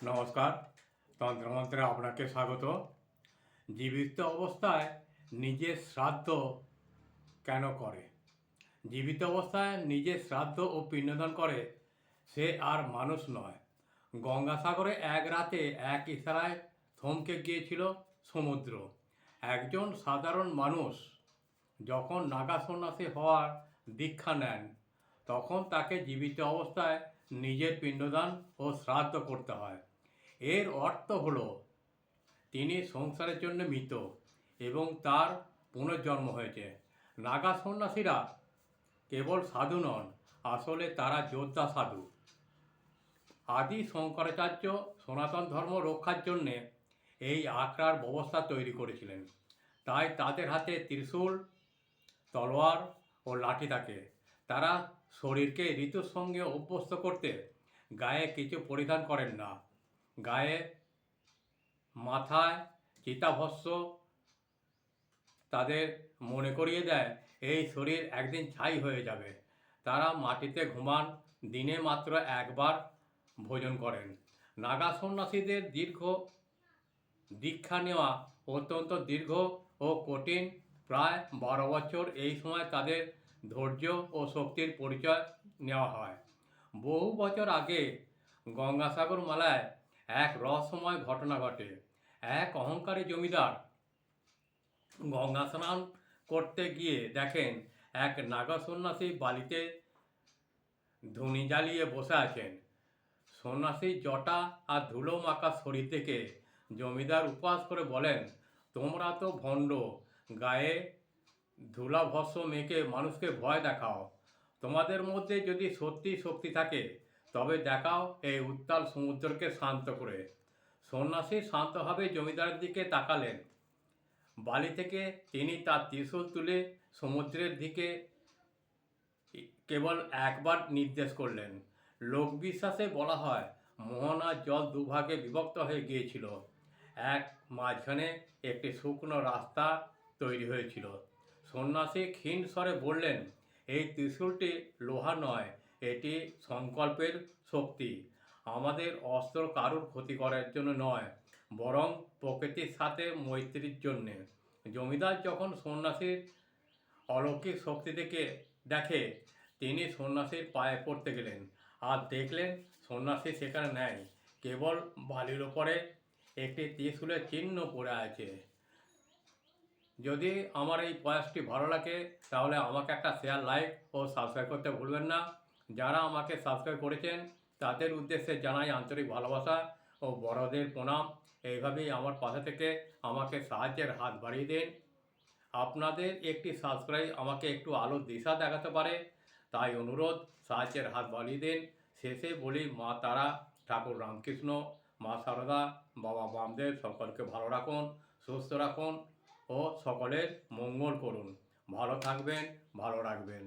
নমস্কার। তন্ত্রমন্ত্রে আপনাকে স্বাগত। জীবিত অবস্থায় নিজের শ্রাদ্ধ কেন করে? জীবিত অবস্থায় নিজের শ্রাদ্ধ ও পিণ্ডদান করে সে আর মানুষ নয়। গঙ্গাসাগরে এক রাতে এক ইশারায় থমকে গিয়েছিল সমুদ্র। একজন সাধারণ মানুষ যখন নাগা সন্ন্যাসী হওয়ার দীক্ষা নেন, তখন তাকে জীবিত অবস্থায় নিজের পিণ্ডদান ও শ্রাদ্ধ করতে হয়। এর অর্থ হলো তিনি সংসারের জন্য মৃত এবং তার পুনর্জন্ম হয়েছে। নাগা সন্ন্যাসীরা কেবল সাধু নন, আসলে তারা যোদ্ধা সাধু। আদি শঙ্করাচার্য সনাতন ধর্ম রক্ষার জন্যে এই আখড়ার ব্যবস্থা তৈরি করেছিলেন। তাই তাদের হাতে ত্রিশূল, তলোয়ার ও লাঠি থাকে। তারা শরীরকে ঋতুর সঙ্গে অভ্যস্ত করতে গায়ে কিছু পরিধান করেন না। গায়ে মাথায় চিতাভস্ম তাদের মনে করিয়ে দেয় এই শরীর একদিন ছাই হয়ে যাবে। তারা মাটিতে ঘুমান, দিনে মাত্র একবার ভোজন করেন। নাগা সন্ন্যাসীদের দীক্ষা নেওয়া অত্যন্ত দীর্ঘ ও কঠিন, প্রায় 12 বছর। এই সময় তাদের ধৈর্য ও শক্তির পরিচয় নেওয়া হয়। বহু বছর আগে গঙ্গাসাগর মেলায় এক রহস্যময় ঘটনা ঘটে। এক অহংকারী জমিদার গঙ্গা স্নান করতে গিয়ে দেখেন এক নাগা সন্ন্যাসী বালিতে ধুনি জ্বালিয়ে বসে আছেন। সন্ন্যাসীর জটা আর ধুলো মাখা শরীর থেকে জমিদার উপহাস করে বলেন, তোমরা তো ভণ্ড, গায়ে ধুলা ভস্ম মেখে মানুষকে ভয় দেখাও। তোমাদের মধ্যে যদি সত্যি শক্তি থাকে তবে দেখাও এই উত্তাল সমুদ্রকে শান্ত করে। সন্ন্যাসী শান্তভাবে জমিদারের দিকে তাকালেন। বালি থেকে তিনি তার ত্রিশূল তুলে সমুদ্রের দিকে কেবল একবার নির্দেশ করলেন। লোকবিশ্বাসে বলা হয় মোহনার জল দুভাগে বিভক্ত হয়ে গিয়েছিল। এক মাঝখানে একটি শুকনো রাস্তা তৈরি হয়েছিল। সন্ন্যাসী ক্ষীণ স্বরে বললেন, এই ত্রিশূলটি লোহা নয়, এটি সংকল্পের শক্তি। আমাদের অস্ত্র কারুর ক্ষতি করার জন্য নয়, বরং প্রকৃতির সাথে মৈত্রীর জন্যে। জমিদার যখন সন্ন্যাসীর অলৌকিক শক্তি দেখে তিনি সন্ন্যাসীর পায়ে পড়তে গেলেন আর দেখলেন সন্ন্যাসী সেখানে নেই, কেবল বালির ওপরে একটি ত্রিশূলের চিহ্ন পড়ে আছে। যদি আমার এই প্রয়াসটি ভালো লাগে তাহলে আমাকে একটা শেয়ার, লাইক ও সাবস্ক্রাইব করতে ভুলবেন না। যারা আমাকে সাবস্ক্রাইব করেছেন তাদের উদ্দেশ্যে জানাই আন্তরিক ভালোবাসা ও বড়দের প্রণাম। এইভাবেই আমার পাশে থেকে আমাকে সাহায্যের হাত বাড়িয়ে দিন। আপনাদের একটি সাবস্ক্রাইব আমাকে একটু আলোর দিশা দেখাতে পারে, তাই অনুরোধ, সাহায্যের হাত বাড়িয়ে দিন। শেষে বলি, মা তারা, ঠাকুর রামকৃষ্ণ, মা সারদা, বাবা বামদেব সকলকে ভালো রাখুন, সুস্থ রাখুন ও সকলের মঙ্গল করুন। ভালো থাকবেন, ভালো রাখবেন।